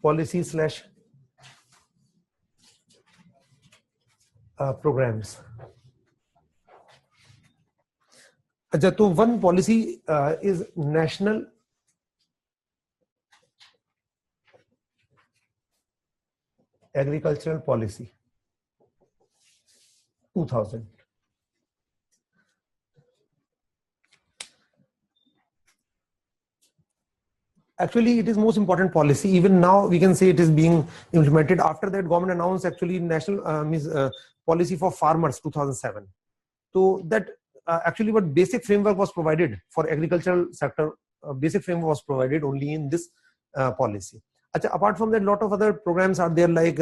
policy slash programs. तो one policy is national agricultural policy 2000. Actually, it is most important policy. Even now, we can say it is being implemented. After that, government announced actually national policy for farmers 2007. So that actually what basic framework was provided for agricultural sector, basic framework was provided only in this policy. Apart from that, a lot of other programs are there like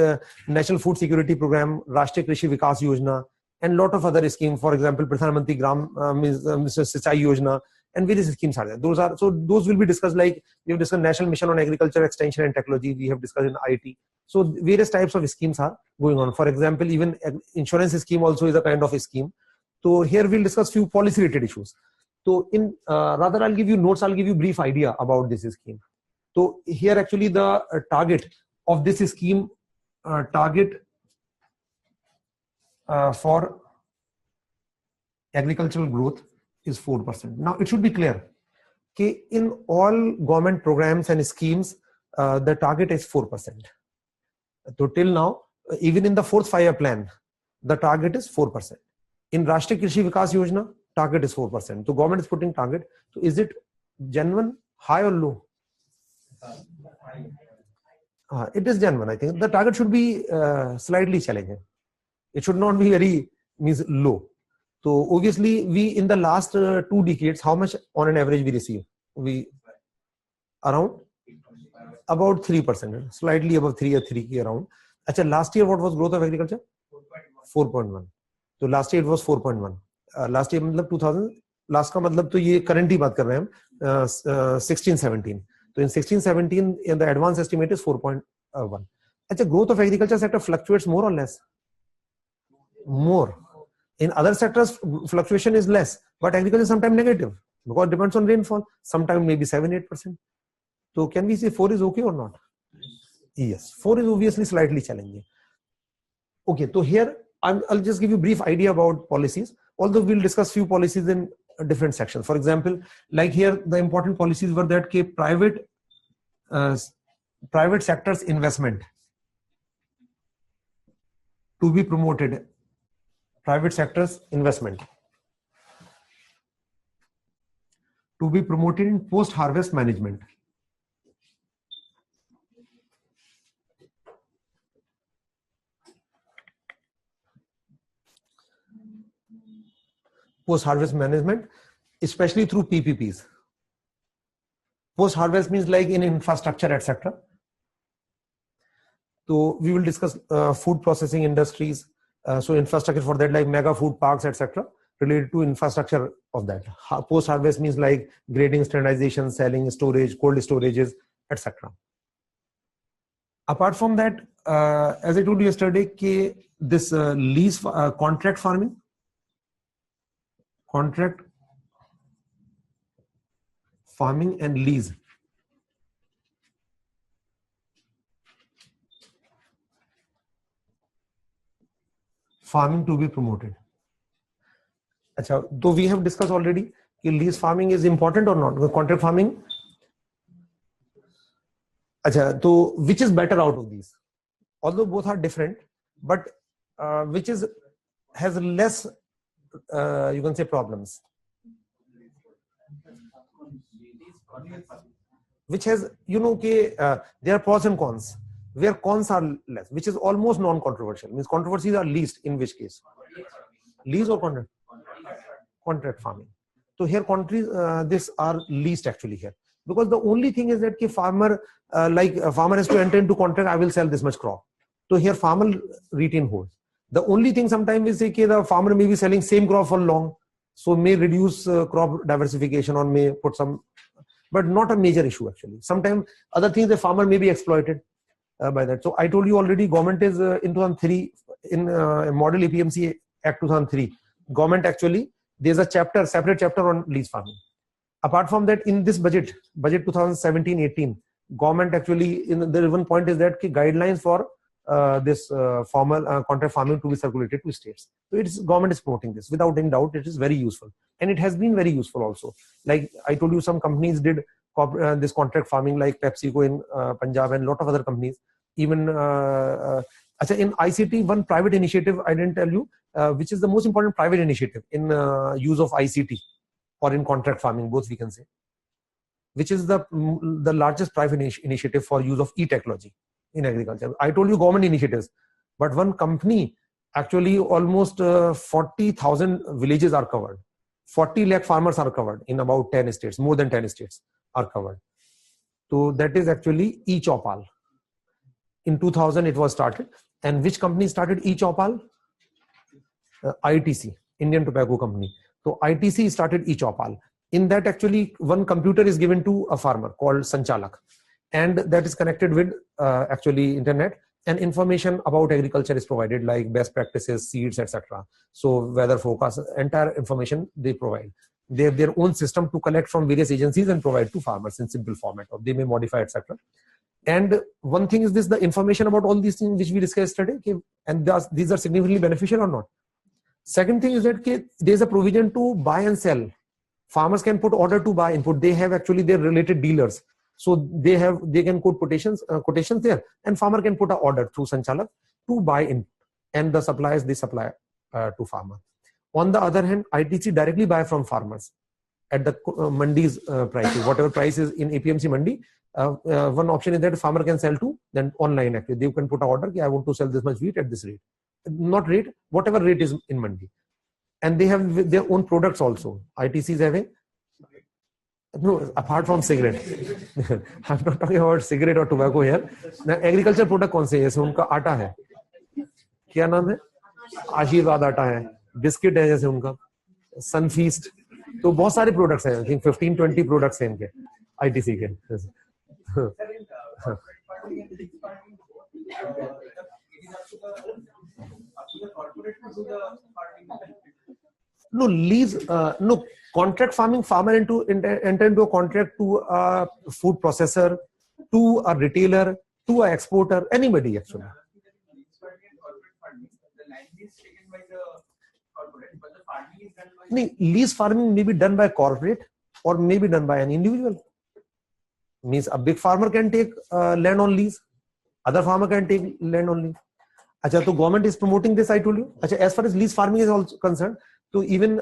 National Food Security Program, Rashtriya Krishi Vikas Yojana, and lot of other schemes. For example, Pradhan Mantri Gram Sichai Yojana, and various schemes are there. Those will be discussed. Like we have discussed National Mission on Agriculture Extension and Technology. We have discussed in IT. So various types of schemes are going on. For example, even insurance scheme also is a kind of a scheme. So here we'll discuss few policy related issues. So in rather I'll give you notes. I'll give you brief idea about this scheme. So here actually the target of this scheme, target for agricultural growth is 4%. Now it should be clear that in all government programs and schemes, the target is 4%. So till now, even in the fourth 5-year plan, the target is 4%. In Rashtriya Krishi Vikas Yojana, target is 4%. So government is putting target. So is it genuine, high or low? It is genuine. I think the target should be slightly challenging. It should not be very low. So obviously, we in the last 2 decades, how much on an average we receive? We around about 3%, slightly above 3 or 3 around. Last year, what was growth of agriculture? 4.1. So last year it was 4.1. Last year, मतलब 2000. Last का मतलब तो ये current ही बात कर रहे हैं हम 16-17. So in 16-17, in the advanced estimate is 4.1. Growth of agriculture sector fluctuates more or less? More. In other sectors, fluctuation is less, but agriculture is sometimes negative because it depends on rainfall. Sometimes maybe 7-8%. So can we say 4 is okay or not? Yes, 4 is obviously slightly challenging. Okay, so here I'll just give you a brief idea about policies. Although we'll discuss few policies in different sections. For example, like here, the important policies were that private sector's investment to be promoted. Private sector's investment to be promoted in post-harvest management. Post-harvest management, especially through PPPs. Post-harvest means like in infrastructure, etc. So we will discuss food processing industries. So infrastructure for that, like mega food parks, etc., related to infrastructure of that. Post-harvest means like grading, standardization, selling, storage, cold storages, etc. Apart from that, as I told you yesterday, this lease contract farming, and lease. Farming to be promoted. So we have discussed already that lease farming is important or not. Contract farming. So which is better out of these? Although both are different, but which has less, you can say, problems. Which has, there are pros and cons. Where cons are less, which is almost non-controversial. Means controversies are least in which case? Lease or contract? Contract farming. So here this are least actually here. Because the only thing is that farmer has to enter into contract, I will sell this much crop. So here farmer retain hold. The only thing sometimes we say the farmer may be selling same crop for long. So may reduce crop diversification or may put some, but not a major issue actually. Sometimes other things the farmer may be exploited by that. So I told you already, government is in 2003 in Model APMC Act 2003. Government actually there's a separate chapter on lease farming. Apart from that, in this budget 2017-18, government actually, the one point is that guidelines for this formal contract farming to be circulated to states. So government is promoting this. Without any doubt, it is very useful, and it has been very useful also. Like I told you, some companies did this contract farming, like PepsiCo in Punjab and a lot of other companies. Even in ICT, one private initiative I didn't tell you, which is the most important private initiative in use of ICT or in contract farming, both we can say, which is the largest private initiative for use of e-technology in agriculture. I told you government initiatives, but one company, actually almost 40,000 villages are covered. 40 lakh farmers are covered in about 10 states, more than 10 states are covered. So that is actually e-Choupal. In 2000 it was started. And which company started e-Choupal? ITC, Indian Tobacco Company. So ITC started e-Choupal. In that, actually one computer is given to a farmer called Sanchalak, and that is connected with actually internet, and information about agriculture is provided, like best practices, seeds, etc. So weather forecast, entire information they provide. They have their own system to collect from various agencies and provide to farmers in simple format, or they may modify, etc. And one thing is this, the information about all these things which we discussed yesterday, and these are significantly beneficial or not. Second thing is that there is a provision to buy and sell. Farmers can put order to buy input. They have actually their related dealers. So they can quote quotations there, and farmer can put an order through Sanchalak to buy in, and the suppliers, they supply to farmer. On the other hand, ITC directly buy from farmers at the mandi's prices, whatever price is in APMC mandi. One option is that farmer can sell to then online. Actually, they can put an order. I want to sell this much wheat at this rate, not rate, whatever rate is in mandi. And they have their own products also. ITC is having, no, apart from cigarette. I'm not talking about cigarette or tobacco here. Now, agriculture product कौन से हैं? जैसे उनका आटा है, क्या नाम है? आशीर्वाद आटा है, बिस्किट है जैसे उनका, सनफीस्ट, तो बहुत सारे प्रोडक्ट्स हैं. I think 15-20 प्रोडक्ट्स हैं इनके ITC के. No, lease, no, contract farming, farmer enter into a contract to a food processor, to a retailer, to an exporter, anybody actually. Lease farming may be done by corporate or may be done by an individual. Means a big farmer can take land on lease, other farmer can take land on lease. Achha, so government is promoting this, I told you. Achha, as far as lease farming is also concerned, so even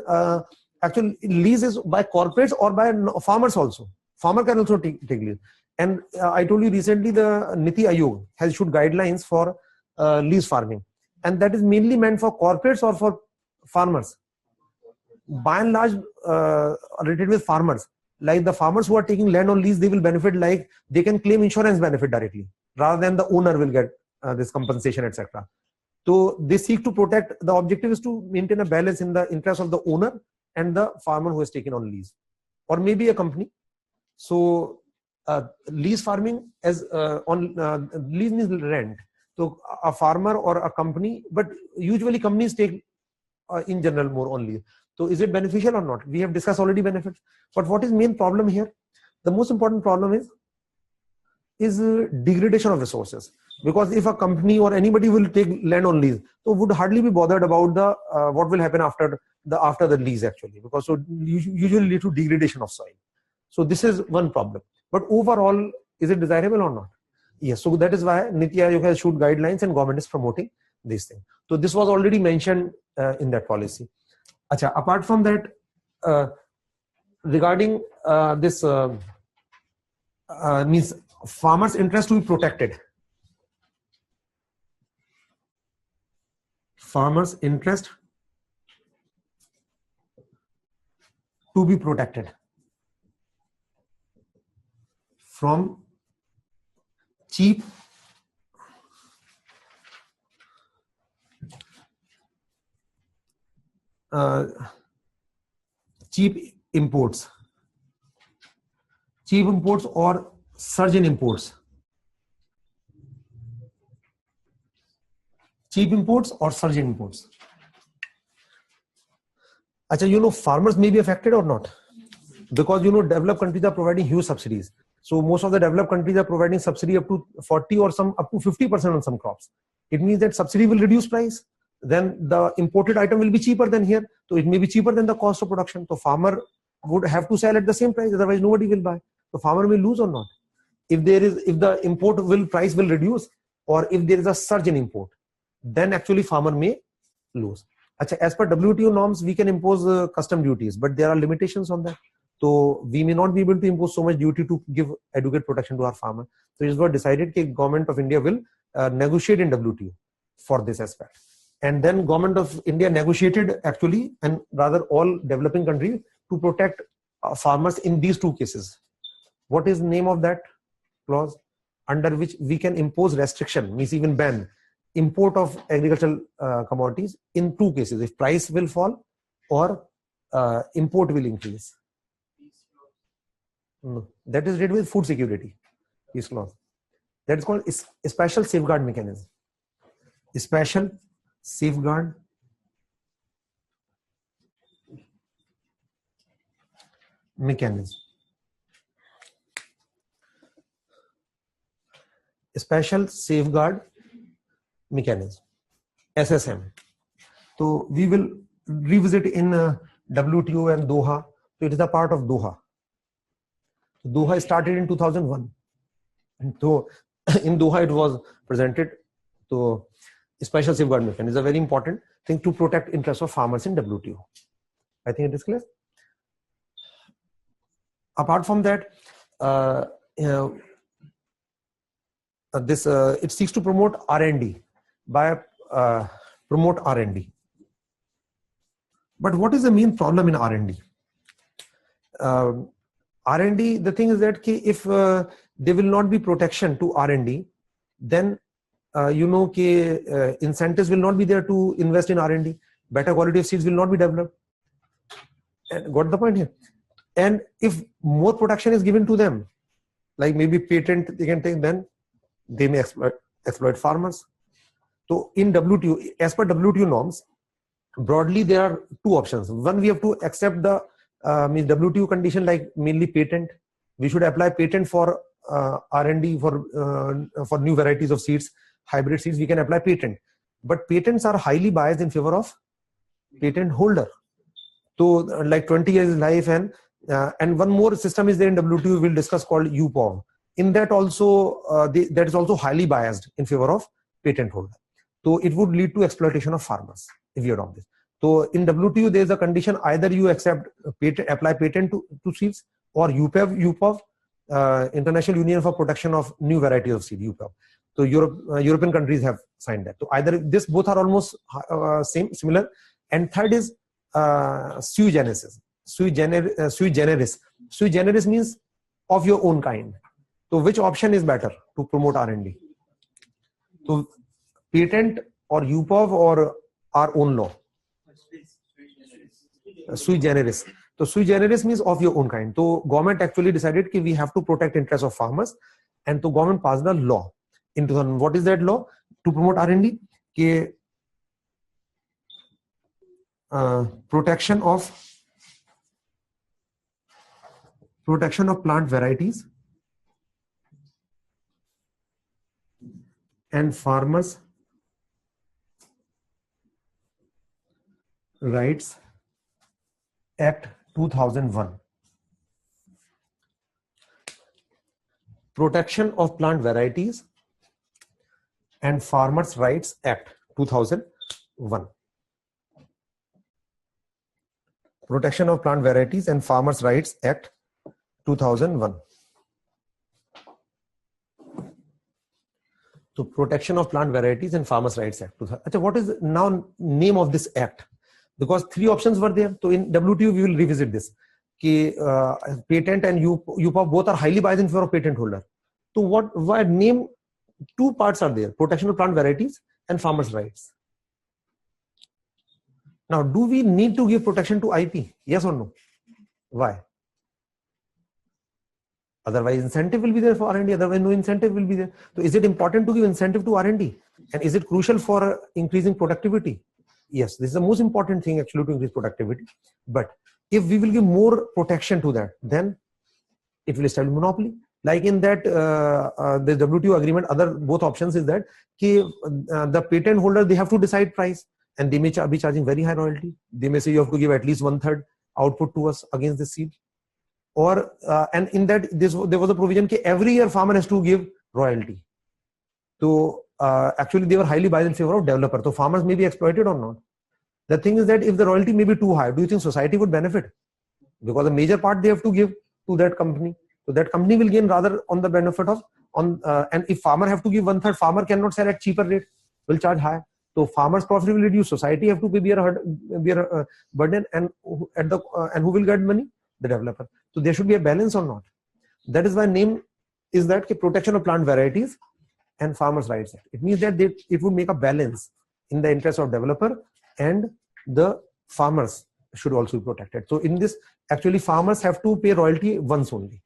actually lease is by corporates or by farmers also. Farmer can also take lease. And I told you recently the Niti Aayog has issued guidelines for lease farming, and that is mainly meant for corporates or for farmers. By and large, related with farmers, like the farmers who are taking land on lease, they will benefit, like they can claim insurance benefit directly rather than the owner will get this compensation, etc. So they seek to protect, the objective is to maintain a balance in the interest of the owner and the farmer who has taken on lease, or maybe a company. So lease farming as lease means rent. So a farmer or a company, but usually companies take in general more on lease. So is it beneficial or not? We have discussed already benefits, but what is main problem here? The most important problem is degradation of resources. Because if a company or anybody will take land on lease, so would hardly be bothered about the what will happen after the lease actually, because so usually lead to degradation of soil. So this is one problem. But overall, is it desirable or not? Yes. So that is why Niti Aayog has issued guidelines and government is promoting this thing. So this was already mentioned in that policy. Achha, apart from that, regarding this means farmers' interest to be protected. Farmers' interest to be protected from cheap imports or surge in imports. Cheap imports or surge in imports. Achha, farmers may be affected or not, because developed countries are providing huge subsidies. So most of the developed countries are providing subsidy up to 40 or some up to 50% on some crops. It means that subsidy will reduce price. Then the imported item will be cheaper than here. So it may be cheaper than the cost of production. So farmer would have to sell at the same price. Otherwise nobody will buy. So farmer will lose or not. If the import price will reduce, or if there is a surge in import, then actually farmer may lose. As per WTO norms, we can impose custom duties, but there are limitations on that. So we may not be able to impose so much duty to give adequate protection to our farmer. So it was decided that government of India will negotiate in WTO for this aspect. And then government of India negotiated actually, and rather all developing countries, to protect farmers in these two cases. What is the name of that clause? Under which we can impose restriction, means even ban import of agricultural commodities in two cases: if price will fall or import will increase. No, that is related with food security. This clause, that is called special safeguard mechanism. Special safeguard mechanism. Special safeguard mechanism, SSM. So we will revisit in WTO and Doha. So it is a part of Doha. Doha started in 2001. And so in Doha it was presented. So special safeguard mechanism is a very important thing to protect interests of farmers in WTO. I think it is clear. Apart from that, it seeks to promote R&D by promote R&D. But what is the main problem in R&D? R&D, the thing is that if there will not be protection to R&D, then incentives will not be there to invest in R&D. Better quality of seeds will not be developed. And got the point here? And if more protection is given to them, like maybe patent they can take, then they may exploit farmers. So in WTO, as per WTO norms, broadly there are two options. One, we have to accept the WTO condition, like mainly patent. We should apply patent for R&D for new varieties of seeds, hybrid seeds. We can apply patent, but patents are highly biased in favor of patent holder. So like 20 years life, and one more system is there in WTO we'll discuss, called e-Choupal. In that also, that is also highly biased in favor of patent holder. So it would lead to exploitation of farmers if you adopt this. So in WTO there is a condition: either you accept apply patent to seeds, or EUPAV, International Union for Protection of New Varieties of Seed, EUPAV. So European countries have signed that. So either this, both are almost similar. And third is sui generis. Sui generis means of your own kind. So which option is better to promote R&D? So patent or EUPAV or our own law? Sui generis. So sui generis means of your own kind. So government actually decided that we have to protect interests of farmers, and so government passed a law in 2000. What is that law? To promote R&D, protection of plant varieties and farmers' rights Act 2001. Protection of Plant Varieties and Farmers' Rights Act 2001. Protection of Plant Varieties and Farmers' Rights Act 2001. So Protection of Plant Varieties and Farmers' Rights Act. What is now name of this act? Because three options were there. So in WTO we will revisit this. Patent and EUPAV both are highly biased in favor of patent holder. So why name? Two parts are there: protection of plant varieties and farmers' rights. Now, do we need to give protection to IP? Yes or no? Why? Otherwise, incentive will be there for R&D. Otherwise, no incentive will be there. So, is it important to give incentive to R&D? And is it crucial for increasing productivity? Yes, this is the most important thing actually to increase productivity. But if we will give more protection to that, then it will establish monopoly. Like in that the WTO agreement, other both options is that the patent holder, they have to decide price, and they may be charging very high royalty. They may say you have to give at least 1/3 output to us against the seed, or and in that there was a provision that every year farmer has to give royalty. So actually they were highly biased in favor of developer. So farmers may be exploited or not. The thing is that if the royalty may be too high, do you think society would benefit? Because a major part they have to give to that company. So that company will gain rather on the benefit of and if farmer have to give 1/3, farmer cannot sell at cheaper rate, will charge high. So farmers' profit will reduce. Society have to bear a burden, and who will get money? The developer. So there should be a balance or not. That is why name is that protection of plant varieties and farmers' rights. It means that it would make a balance in the interest of developer, and the farmers should also be protected. So in this, actually farmers have to pay royalty once only,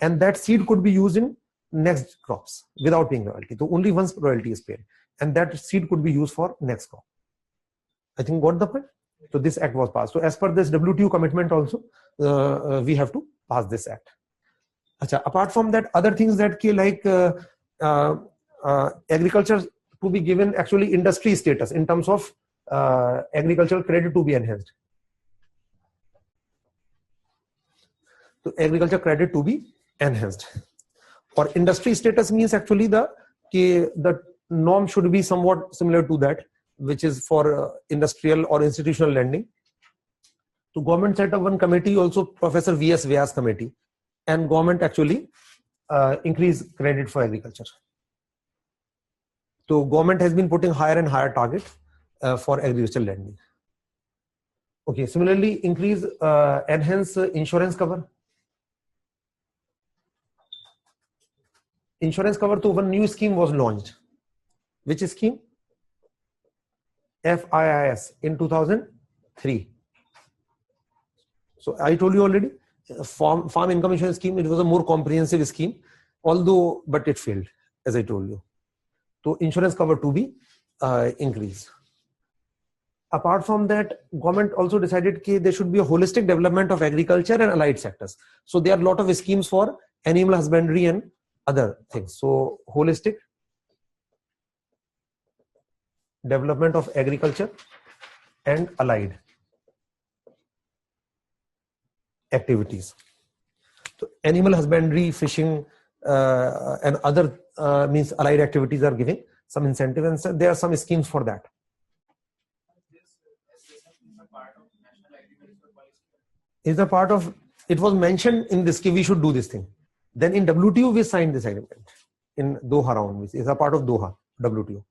and that seed could be used in next crops without paying royalty. So only once royalty is paid, and that seed could be used for next crop. I think got the point. So this act was passed. So as per this WTO commitment also, we have to pass this act. Achha, apart from that, other things that like agriculture to be given actually industry status in terms of agricultural credit to be enhanced. So agriculture credit to be enhanced. Or industry status means actually the norm should be somewhat similar to that, which is for industrial or institutional lending. So government set up one committee, also Professor V.S. Vyas committee, and government actually increase credit for agriculture. So government has been putting higher and higher targets for agricultural lending. Okay, similarly increase, enhance insurance cover. Insurance cover, to one new scheme was launched. Which scheme? FIIS in 2003. So I told you already, farm income insurance scheme, it was a more comprehensive scheme, but it failed, as I told you. So insurance cover to be increased. Apart from that, government also decided that there should be a holistic development of agriculture and allied sectors. So there are a lot of schemes for animal husbandry and other things. So holistic development of agriculture and allied activities. So animal husbandry, fishing, and other means allied activities are giving some incentive, and there are some schemes for that. Is a part of, it was mentioned in this case we should do this thing. Then in WTO we signed this agreement in Doha round, which is a part of Doha WTO.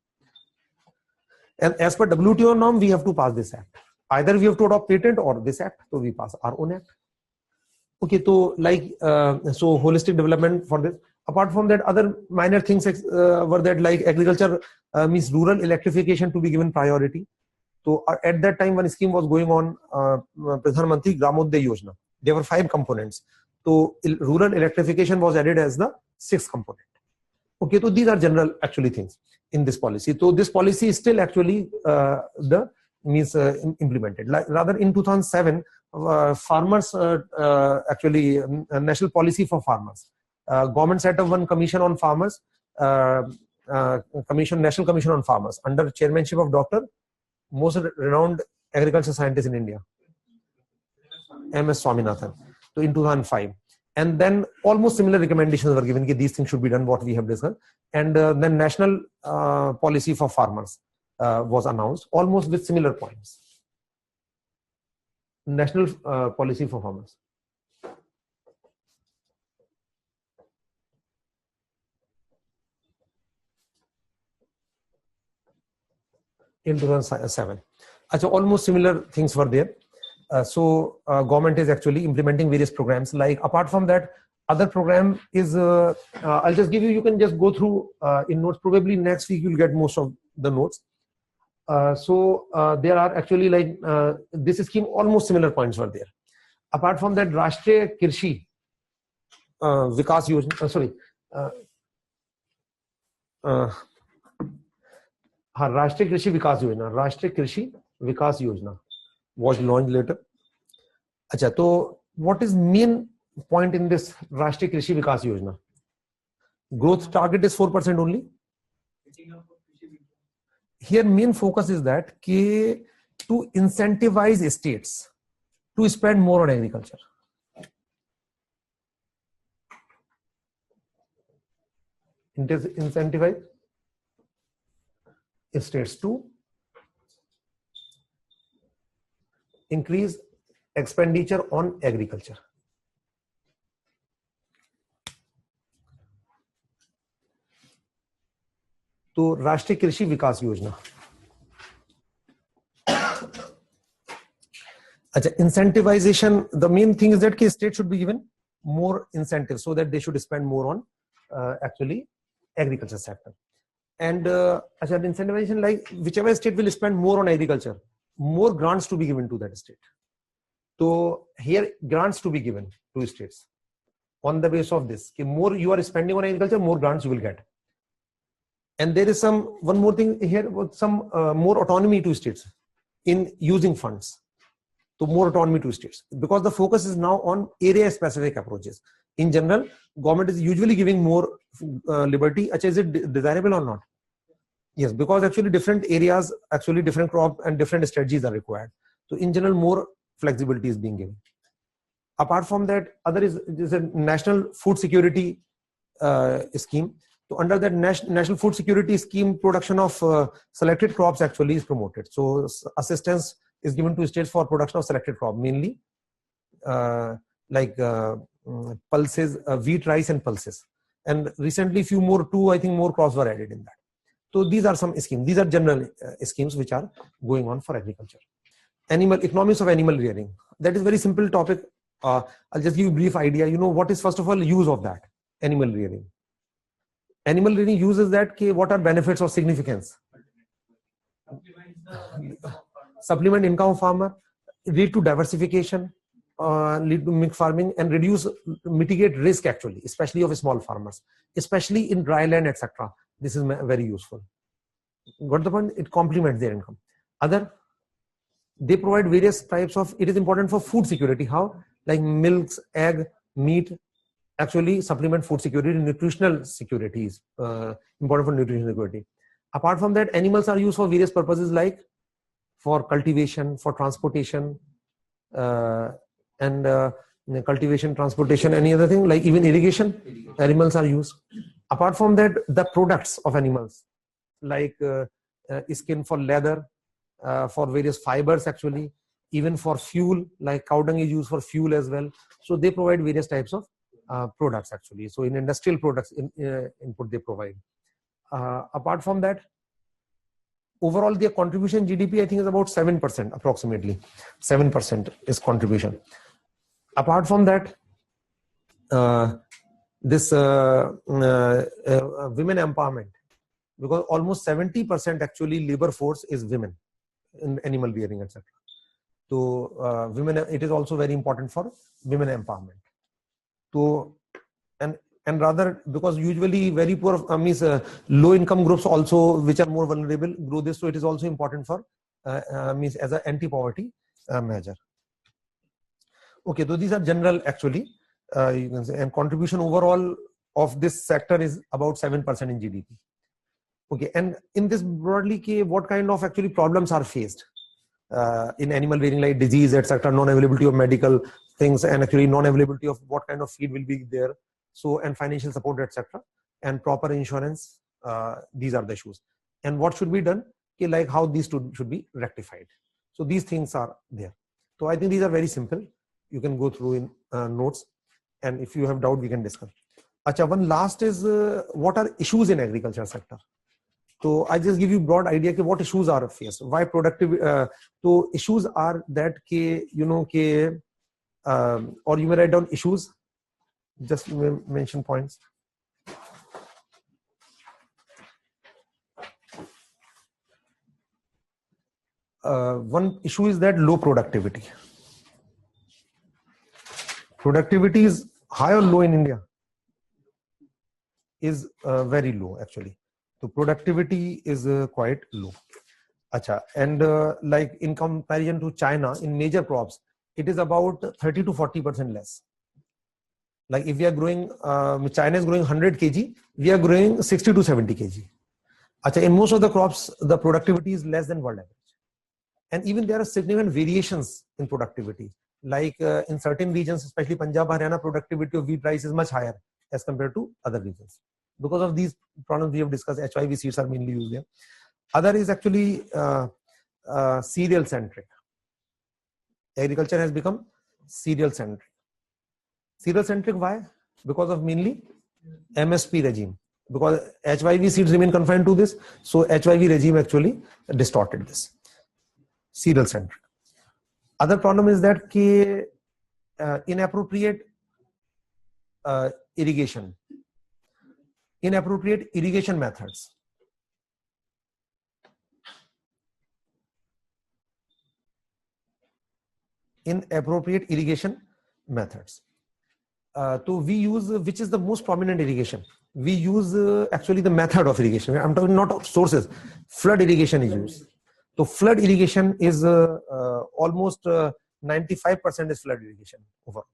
And as per WTO norm, we have to pass this act. Either we have to adopt patent or this act, so we pass our own act. Okay, so like so holistic development for this. Apart from that, other minor things were that like agriculture means rural electrification to be given priority. So at that time, one scheme was going on, Pradhan Mantri Gramodaya Yojana. There were 5 components. So rural electrification was added as the 6th component. Okay, so these are general actually things in this policy. So this policy is still actually implemented. Like rather in 2007, farmers actually national policy for farmers. Government set up one commission on farmers, National Commission on Farmers, under chairmanship of Dr. most renowned agriculture scientist in India, M.S. Swaminathan. So in 2005. And then almost similar recommendations were given that these things should be done, what we have discussed. And then national policy for farmers was announced, almost with similar points. National policy for farmers. In 2007. So almost similar things were there. So government is actually implementing various programs. Like apart from that, other program is, I'll just give you, you can just go through in notes. Probably next week you'll get most of the notes. So there are actually like this scheme, almost similar points were there. Apart from that, Rashtriya Krishi Vikas Yojana, Rashtriya Krishi Vikas Yojana, Rashtriya Krishi Vikas Yojana was launched later. Acha, so what is main point in this Rashtriya Krishi Vikas Yojana? Growth target is 4% only. Here main focus is that to incentivize states to spend more on agriculture. Incentivize states to increase expenditure on agriculture. तो राष्ट्रीय कृषि विकास योजना. अच्छा, incentivization, the main thing is that state should be given more incentives so that they should spend more on actually agriculture sector. And incentivization, like whichever state will spend more on agriculture, more grants to be given to that state. So here grants to be given to states on the basis of this. More you are spending on agriculture, more grants you will get. And there is one more thing here, some more autonomy to states in using funds. So more autonomy to states, because the focus is now on area specific approaches. In general, government is usually giving more liberty. Is it desirable or not? Yes, because actually different areas, actually different crop and different strategies are required. So in general, more flexibility is being given. Apart from that, there's a national food security scheme. So under that national food security scheme, production of selected crops actually is promoted. So assistance is given to states for production of selected crop, mainly like pulses, wheat, rice, and pulses. And recently, I think more crops were added in that. So these are some schemes. These are general schemes which are going on for agriculture. Economics of animal rearing. That is very simple topic. I'll just give you a brief idea. You know what is first of all use of that animal rearing. Animal rearing uses that. What are benefits or significance? Supplement income of farmer, lead to diversification, lead to mixed farming, and mitigate risk actually, especially of small farmers, especially in dry land, etc. This is very useful. Got the point? It complements their income. They provide various types of. It is important for food security. How? Like milks, egg, meat. Actually, supplement food security. Nutritional security is important for nutritional security. Apart from that, animals are used for various purposes, like for cultivation, for transportation, and cultivation, transportation, any other thing, like even irrigation, animals are used. Apart from that, the products of animals, like skin for leather, for various fibers actually, even for fuel, like cow dung is used for fuel as well. So they provide various types of products actually. So in industrial products input they provide. Apart from that, overall their contribution GDP I think is about 7% approximately. 7% is contribution. Apart from that, this women empowerment, because almost 70% actually labor force is women in animal rearing, etc. So women, it is also very important for women empowerment. So and rather, because usually very poor means low income groups also which are more vulnerable grow this, so it is also important for means as an anti-poverty measure. Okay, so these are general actually you can say, and contribution overall of this sector is about 7% in GDP. Okay, and in this broadly, what kind of actually problems are faced in animal rearing, like disease, etc., non-availability of medical things, and actually non-availability of what kind of feed will be there, so and financial support, etc., and proper insurance. These are the issues, and what should be done, like how these should be rectified. So these things are there. So I think these are very simple. You can go through in notes, and if you have doubt, we can discuss. Acha, one last is what are issues in agriculture sector? So I just give you broad idea what issues are faced. Why productive? So issues are that or you may write down issues. Just mention points. One issue is that low productivity. Productivity is high or low in India? Is very low actually. So productivity is quite low. Acha. And like in comparison to China, in major crops, it is about 30 to 40% less. Like if we are growing, China is growing 100 kg, we are growing 60 to 70 kg. In most of the crops, the productivity is less than world average. And even there are significant variations in productivity. Like in certain regions, especially Punjab, Haryana, productivity of wheat rice is much higher as compared to other regions. Because of these problems we have discussed, HYV seeds are mainly used there. Other is actually cereal centric. Agriculture has become cereal centric. Cereal centric, why? Because of mainly MSP regime. Because HYV seeds remain confined to this, so HYV regime actually distorted this. Cereal centric. Other problem is that inappropriate irrigation. Inappropriate irrigation methods. Inappropriate irrigation methods. So we use, which is the most prominent irrigation? We use actually the method of irrigation. I'm talking not of sources. Flood irrigation is used. So flood irrigation is almost 95% is flood irrigation overall.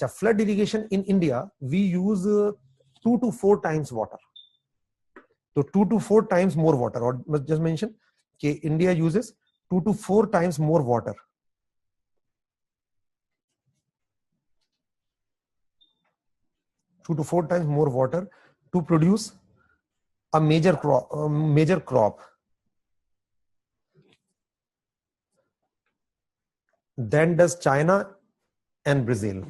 Flood irrigation in India, we use 2 to 4 times water. So 2 to 4 times more water. Or just mention, India uses 2 to 4 times more water. Two to 4 times more water to produce a major crop. Than does China and Brazil.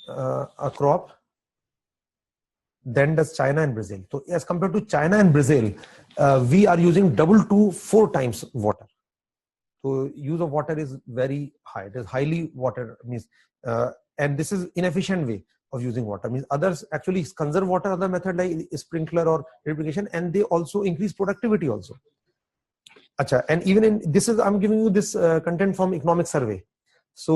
A crop than does China and Brazil. So as compared to China and Brazil, we are using double to 4 times water. So use of water is very high. It is highly water means, and this is inefficient way of using water. Means others actually conserve water, other method like sprinkler or irrigation, and they also increase productivity also. And even in this is, I'm giving you this content from economic survey. So,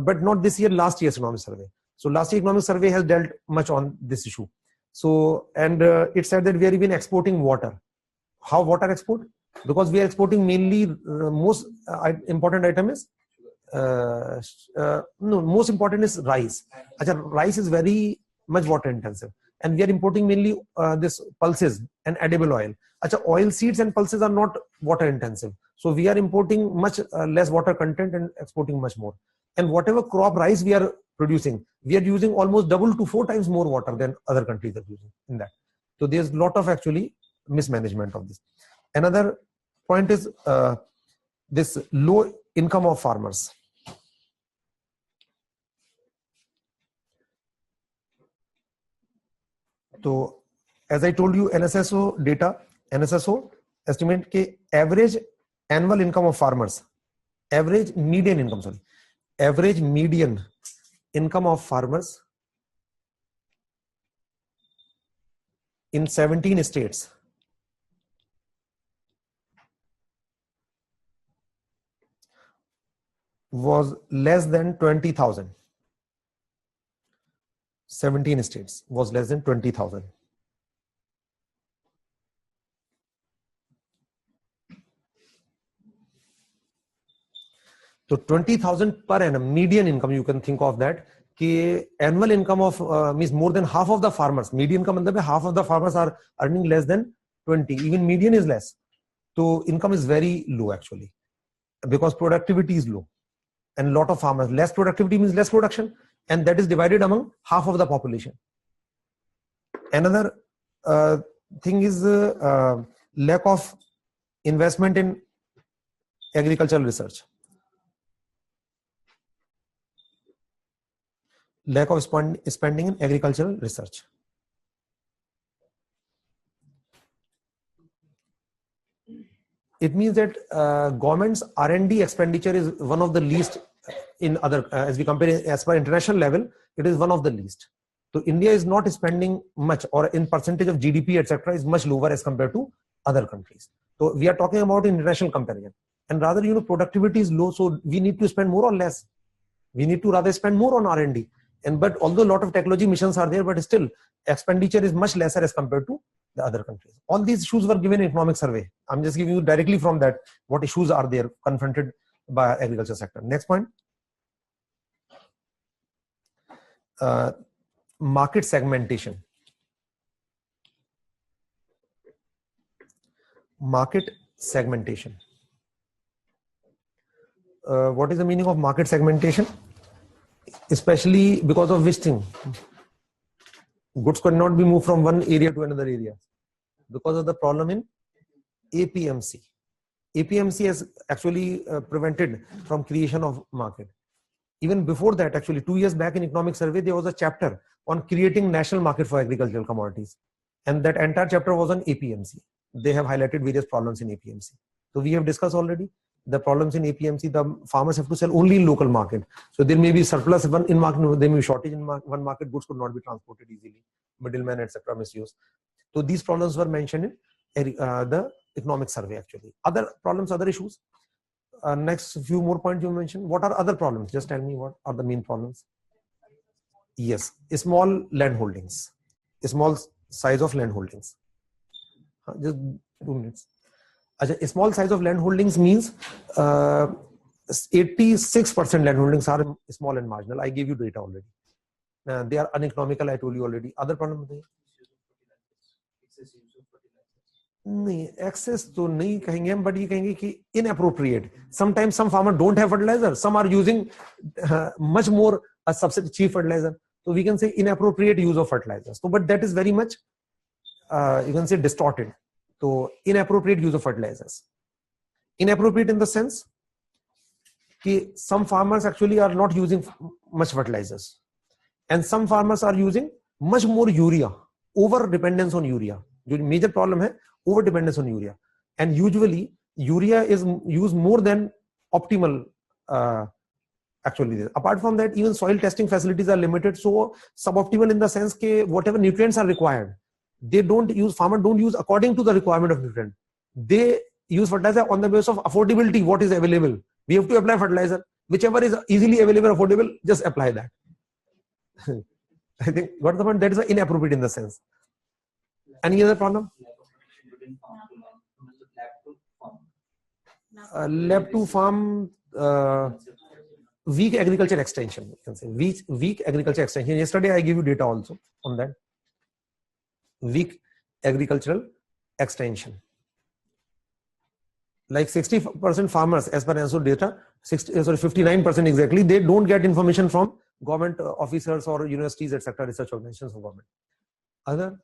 but not this year, last year's economic survey. So last year economic survey has dealt much on this issue. So, and it said that we are even exporting water. How water export? Because we are exporting mainly most important item is most important is rice. Rice is very much water intensive, and we are importing mainly this pulses and edible oil. Oil seeds and pulses are not water intensive, so we are importing much less water content and exporting much more. And whatever crop rice we are producing, we are using almost double to 4 times more water than other countries are using in that. So there's a lot of actually mismanagement of this. Another point is this low income of farmers. So as I told you, NSSO data, NSSO estimate ke average annual income of farmers, average median income of farmers in 17 states was less than 20,000. 17 states was less than 20,000. So 20,000 per annum median income, you can think of that. Ki annual income of means more than half of the farmers. Median income means half of the farmers are earning less than 20. Even median is less. So income is very low actually, because productivity is low, and lot of farmers. Less productivity means less production, and that is divided among half of the population. Another thing is lack of investment in agricultural research. Lack of spending in agricultural research. It means that government's R&D expenditure is one of the least in other, as we compare as per international level, it is one of the least. So India is not spending much, or in percentage of GDP, etc., is much lower as compared to other countries. So we are talking about international comparison, and rather, productivity is low. So we need to spend more or less. We need to rather spend more on R&D. But although a lot of technology missions are there, but still expenditure is much lesser as compared to the other countries. All these issues were given in economic survey. I'm just giving you directly from that what issues are there confronted by agriculture sector. Next point. market segmentation. Market segmentation. What is the meaning of market segmentation? Especially because of which thing? Goods could not be moved from one area to another area because of the problem in APMC. APMC has actually prevented from creation of market. Even before that, actually 2 years back in economic survey, there was a chapter on creating national market for agricultural commodities. And that entire chapter was on APMC. They have highlighted various problems in APMC. So we have discussed already the problems in APMC. The farmers have to sell only in local market. So there may be surplus in market, there may be shortage in one market, goods could not be transported easily, middlemen, etc. misuse. So these problems were mentioned in the economic survey actually. Other problems, other issues. Next few more points you mentioned. What are other problems? Just tell me what are the main problems. Yes, small land holdings, small size of land holdings. Just 2 minutes. A small size of land holdings means 86% land holdings are small and marginal. I gave you data already. They are uneconomical. I told you already. Other problem? नहीं, excess तो नहीं कहेंगे हम, but ये कहेंगे कि inappropriate. Sometimes some farmers don't have fertilizer. Some are using much more a substitute cheap fertilizer. So we can say inappropriate use of fertilizers. So, but that is very much you can say distorted. So inappropriate use of fertilizers. Inappropriate in the sense that some farmers actually are not using much fertilizers, and some farmers are using much more urea. Over dependence on urea. The major problem is over dependence on urea, and usually urea is used more than optimal. Actually, apart from that, even soil testing facilities are limited, so suboptimal in the sense that whatever nutrients are required, they don't use. Farmers don't use according to the requirement of nutrient. They use fertilizer on the basis of affordability. What is available? We have to apply fertilizer. Whichever is easily available, affordable, just apply that. I think what the point? That is inappropriate in the sense. Any other problem? Lab to farm, weak agriculture extension. You can say weak agriculture extension. Yesterday I gave you data also on that. Weak agricultural extension. Like 60% farmers, as per ANSO data, 59% exactly, they don't get information from government officers or universities, etc., research organizations of government. Other?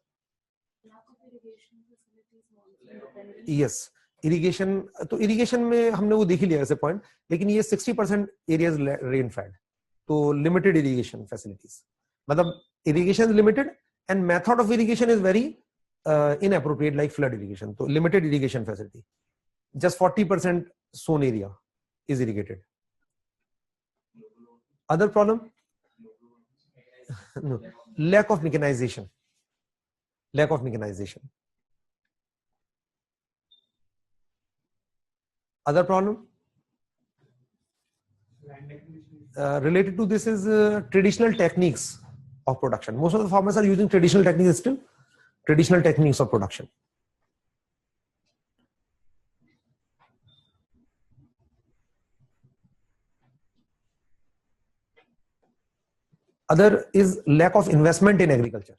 Yes, irrigation. तो irrigation में हमने वो देख ही लिया ऐसे point, लेकिन ये 60% areas rain fed, तो limited irrigation facilities. मतलब irrigation is limited and method of irrigation is very inappropriate, like flood irrigation. So limited irrigation facility. Just 40% sown area is irrigated. Other problem? No. Lack of mechanization. Lack of mechanization. Other problem? Related to this is traditional techniques of production. Most of the farmers are using traditional techniques still. Traditional techniques of production. Other is lack of investment in agriculture.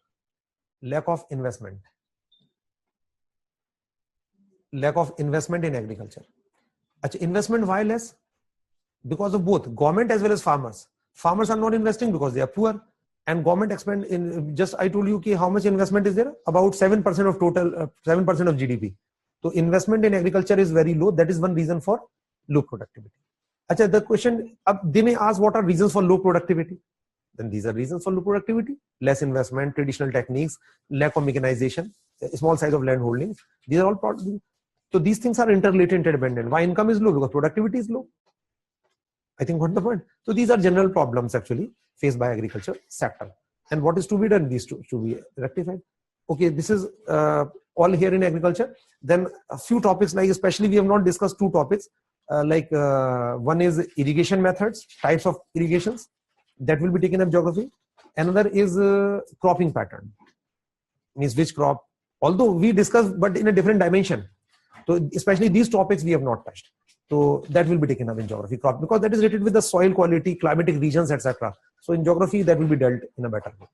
Lack of investment. Lack of investment in agriculture. Investment why less? Because of both government as well as farmers. Farmers are not investing because they are poor, and government expend in. Just I told you how much investment is there? About 7% of total, 7% of GDP. So investment in agriculture is very low. That is one reason for low productivity. The question they may ask, what are reasons for low productivity? Then these are reasons for low productivity: less investment, traditional techniques, lack of mechanization, small size of land holdings. These are all problems. So these things are interrelated, interdependent. Why income is low? Because productivity is low. I think what's the point? So these are general problems actually faced by agriculture sector. And what is to be done? These to be rectified. Okay, this is all here in agriculture. Then a few topics, like especially we have not discussed two topics. One is irrigation methods, types of irrigations. That will be taken up geography. Another is cropping pattern. Means which crop. Although we discussed, but in a different dimension. So especially these topics we have not touched. So that will be taken up in geography crop because that is related with the soil quality, climatic regions, etc. So in geography, that will be dealt in a better way.